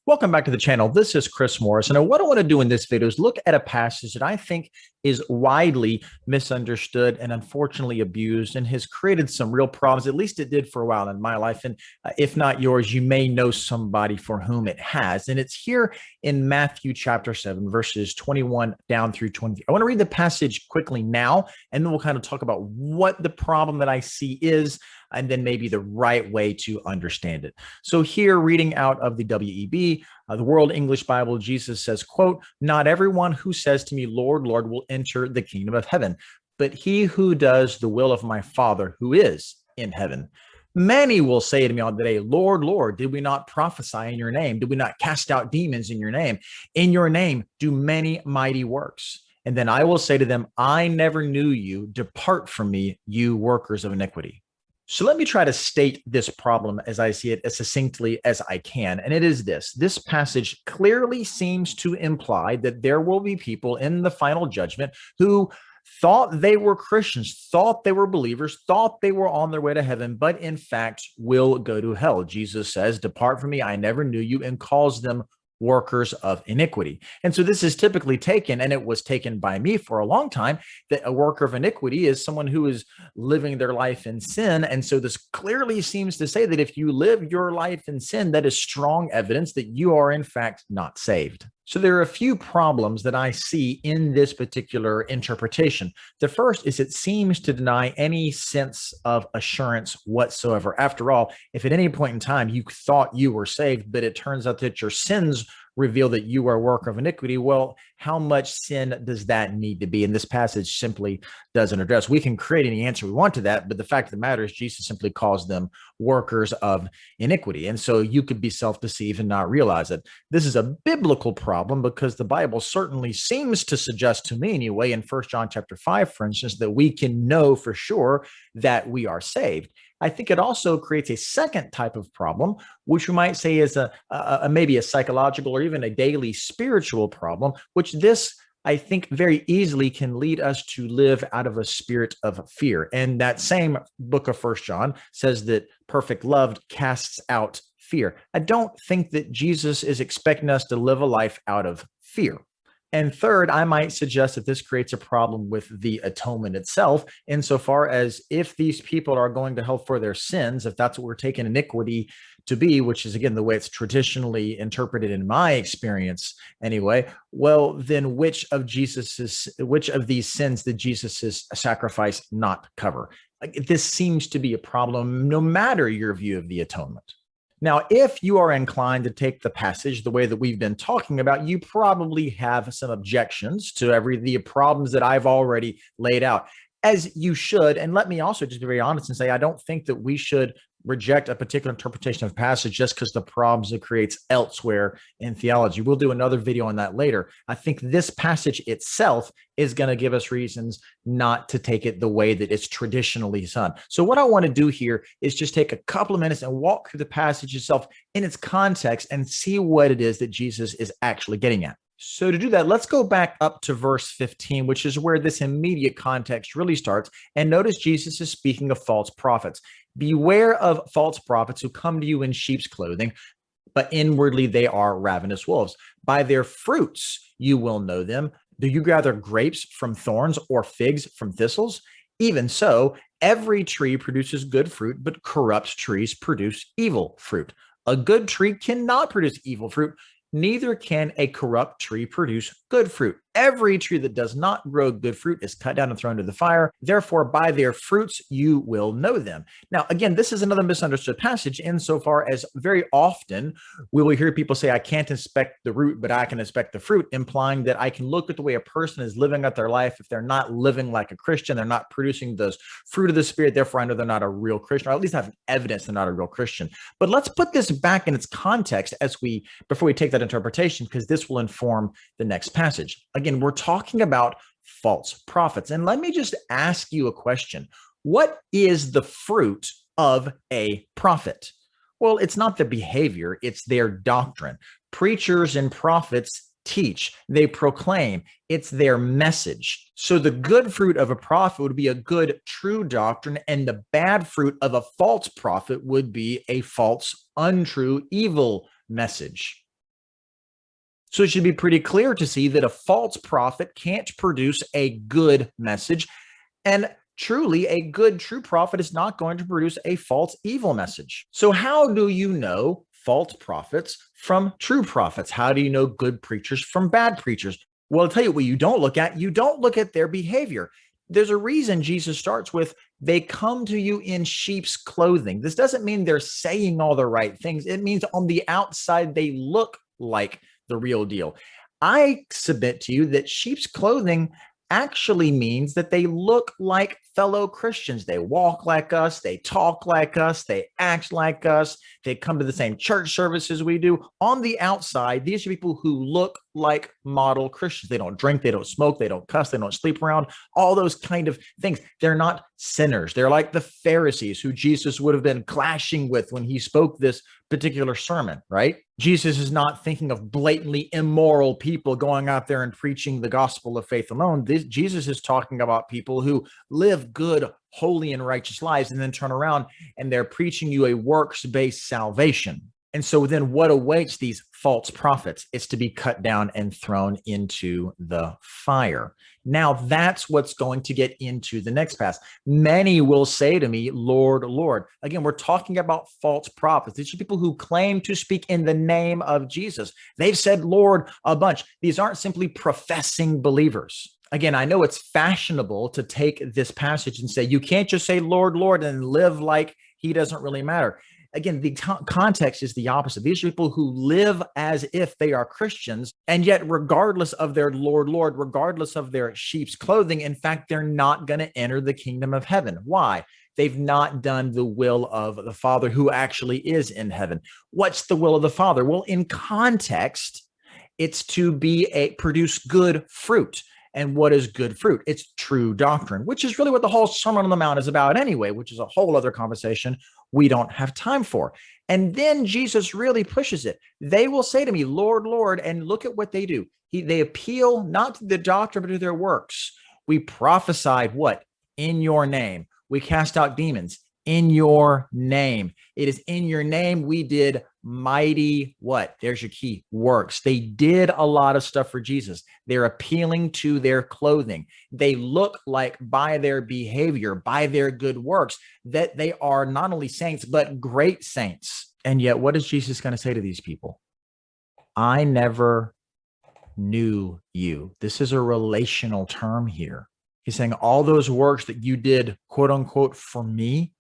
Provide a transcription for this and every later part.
Welcome back to the channel. This is Chris Morris, and what I want to do in this video is look at a passage that I think is widely misunderstood and unfortunately abused and has created some real problems. At least it did for a while in my life, and if not yours, you may know somebody for whom it has. And it's here in Matthew chapter 7, verses 21 down through 20. I want to read the passage quickly now, and then we'll kind of talk about what the problem that I see is, and then maybe the right way to understand it. So here, reading out of the WEB, the World English Bible, Jesus says, quote, "Not everyone who says to me, Lord, Lord, will enter the kingdom of heaven, but he who does the will of my Father who is in heaven. Many will say to me on the day, Lord, Lord, did we not prophesy in your name? Did we not cast out demons in your name? In your name do many mighty works. And then I will say to them, I never knew you. Depart from me, you workers of iniquity." So let me try to state this problem as I see it as succinctly as I can. And it is this. This passage clearly seems to imply that there will be people in the final judgment who thought they were Christians, thought they were believers, thought they were on their way to heaven, but in fact will go to hell. Jesus says, "Depart from me, I never knew you," and calls them workers of iniquity. And so this is typically taken, and it was taken by me for a long time, that a worker of iniquity is someone who is living their life in sin. And so this clearly seems to say that if you live your life in sin, that is strong evidence that you are in fact not saved. So there are a few problems that I see in this particular interpretation. The first is it seems to deny any sense of assurance whatsoever. After all, if at any point in time you thought you were saved, but it turns out that your sins reveal that you are a worker of iniquity, well, how much sin does that need to be? And this passage simply doesn't address. We can create any answer we want to that, but the fact of the matter is Jesus simply calls them workers of iniquity. And so you could be self-deceived and not realize it. This is a biblical problem because the Bible certainly seems to suggest to me anyway, in 1 John chapter 5, for instance, that we can know for sure that we are saved. I think it also creates a second type of problem, which we might say is maybe a psychological or even a daily spiritual problem, which this I think very easily can lead us to live out of a spirit of fear. And that same book of 1 John says that perfect love casts out fear. I don't think that Jesus is expecting us to live a life out of fear. And third, I might suggest that this creates a problem with the atonement itself, insofar as if these people are going to hell for their sins, if that's what we're taking iniquity to be, which is again the way it's traditionally interpreted in my experience anyway, well, then which of these sins did Jesus's sacrifice not cover? This seems to be a problem no matter your view of the atonement. Now, if you are inclined to take the passage the way that we've been talking about, you probably have some objections to the problems that I've already laid out, as you should. And let me also just be very honest and say, I don't think that we should reject a particular interpretation of passage just because the problems it creates elsewhere in theology. We'll do another video on that later. I think this passage itself is going to give us reasons not to take it the way that it's traditionally done. So what I want to do here is just take a couple of minutes and walk through the passage itself in its context and see what it is that Jesus is actually getting at. So to do that, let's go back up to verse 15, which is where this immediate context really starts. And notice Jesus is speaking of false prophets. Beware of false prophets who come to you in sheep's clothing, but inwardly they are ravenous wolves. By their fruits you will know them. Do you gather grapes from thorns or figs from thistles? Even so, every tree produces good fruit, but corrupt trees produce evil fruit. A good tree cannot produce evil fruit. Neither can a corrupt tree produce good fruit. Every tree that does not grow good fruit is cut down and thrown into the fire. Therefore, by their fruits you will know them. Now, again, this is another misunderstood passage insofar as very often we will hear people say, I can't inspect the root, but I can inspect the fruit, implying that I can look at the way a person is living out their life. If they're not living like a Christian, they're not producing those fruit of the Spirit, therefore I know they're not a real Christian, or at least have evidence they're not a real Christian. But let's put this back in its context before we take that interpretation, because this will inform the next passage. Again, we're talking about false prophets. And let me just ask you a question. What is the fruit of a prophet? Well, it's not the behavior, it's their doctrine. Preachers and prophets teach, they proclaim, it's their message. So the good fruit of a prophet would be a good, true doctrine, and the bad fruit of a false prophet would be a false, untrue, evil message. So it should be pretty clear to see that a false prophet can't produce a good message. And truly, a good true prophet is not going to produce a false evil message. So, how do you know false prophets from true prophets? How do you know good preachers from bad preachers? Well, I'll tell you what you don't look at. You don't look at their behavior. There's a reason Jesus starts with, they come to you in sheep's clothing. This doesn't mean they're saying all the right things. It means on the outside, they look like the real deal. I submit to you that sheep's clothing actually means that they look like fellow Christians. They walk like us, they talk like us, they act like us, they come to the same church services we do. On the outside, these are people who look like model Christians. They don't drink, they don't smoke, they don't cuss, they don't sleep around, all those kind of things. They're not sinners. They're like the Pharisees who Jesus would have been clashing with when he spoke this particular sermon, right? Jesus is not thinking of blatantly immoral people going out there and preaching the gospel of faith alone. Jesus is talking about people who live good, holy, and righteous lives and then turn around and they're preaching you a works-based salvation. And so then what awaits these false prophets? It's to be cut down and thrown into the fire. Now, that's what's going to get into the next passage. Many will say to me, Lord, Lord. Again, we're talking about false prophets. These are people who claim to speak in the name of Jesus. They've said Lord a bunch. These aren't simply professing believers. Again, I know it's fashionable to take this passage and say, you can't just say Lord, Lord, and live like he doesn't really matter. Again, the context is the opposite. These are people who live as if they are Christians, and yet regardless of their Lord, Lord, regardless of their sheep's clothing, in fact, they're not going to enter the kingdom of heaven. Why? They've not done the will of the Father who actually is in heaven. What's the will of the Father? Well, in context, it's to produce good fruit. And what is good fruit? It's true doctrine, which is really what the whole Sermon on the Mount is about anyway, which is a whole other conversation we don't have time for. And then Jesus really pushes it. They will say to me, Lord, Lord, and look at what they do. They appeal not to the doctrine, but to their works. We prophesied what? In your name. We cast out demons in your name. It is in your name we did mighty what? There's your key, works. They did a lot of stuff for Jesus. They're appealing to their clothing. They look like by their behavior, by their good works, that they are not only saints, but great saints. And yet, what is Jesus going to say to these people? I never knew you. This is a relational term here. He's saying all those works that you did, quote unquote, for me,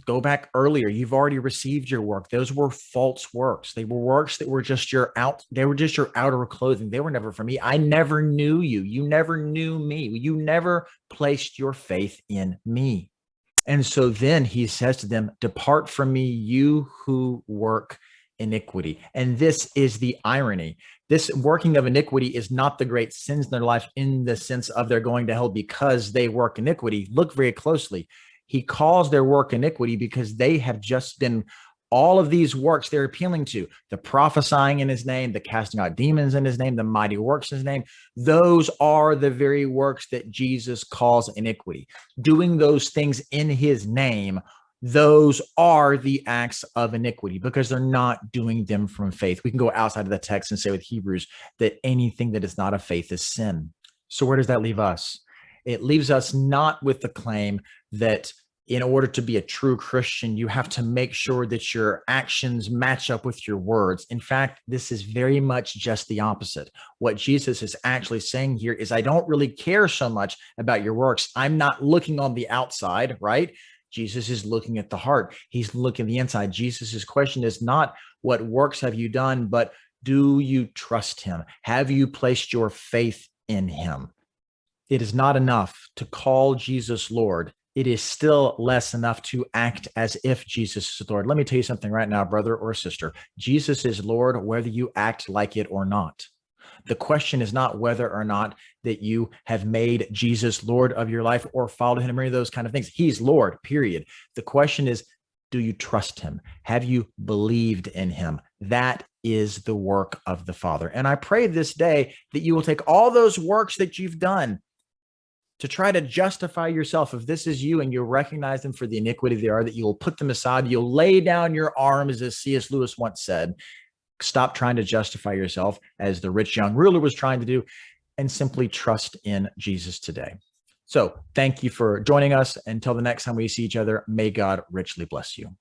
go back earlier. You've already received your work. Those were false works. They were works that were just your outer clothing. They were never for me. I never knew you. You never knew me. You never placed your faith in me. And so then he says to them, depart from me, you who work iniquity. And this is the irony. This working of iniquity is not the great sins in their life in the sense of they're going to hell because they work iniquity. Look very closely. He calls their work iniquity because they have just been all of these works they're appealing to, the prophesying in his name, the casting out demons in his name, the mighty works in his name. Those are the very works that Jesus calls iniquity. Doing those things in his name, those are the acts of iniquity because they're not doing them from faith. We can go outside of the text and say with Hebrews that anything that is not of faith is sin. So where does that leave us? It leaves us not with the claim that in order to be a true Christian, you have to make sure that your actions match up with your words. In fact, this is very much just the opposite. What Jesus is actually saying here is, I don't really care so much about your works. I'm not looking on the outside, right? Jesus is looking at the heart. He's looking at the inside. Jesus's question is not what works have you done, but do you trust him? Have you placed your faith in him? It is not enough to call Jesus Lord. It is still less enough to act as if Jesus is Lord. Let me tell you something right now, brother or sister. Jesus is Lord whether you act like it or not. The question is not whether or not that you have made Jesus Lord of your life or followed him or any of those kind of things. He's Lord, period. The question is, do you trust him? Have you believed in him? That is the work of the Father. And I pray this day that you will take all those works that you've done to try to justify yourself, if this is you and you recognize them for the iniquity they are, that you will put them aside. You'll lay down your arms, as C.S. Lewis once said, Stop trying to justify yourself as the rich young ruler was trying to do, and simply trust in Jesus today. So thank you for joining us. Until the next time we see each other, may God richly bless you.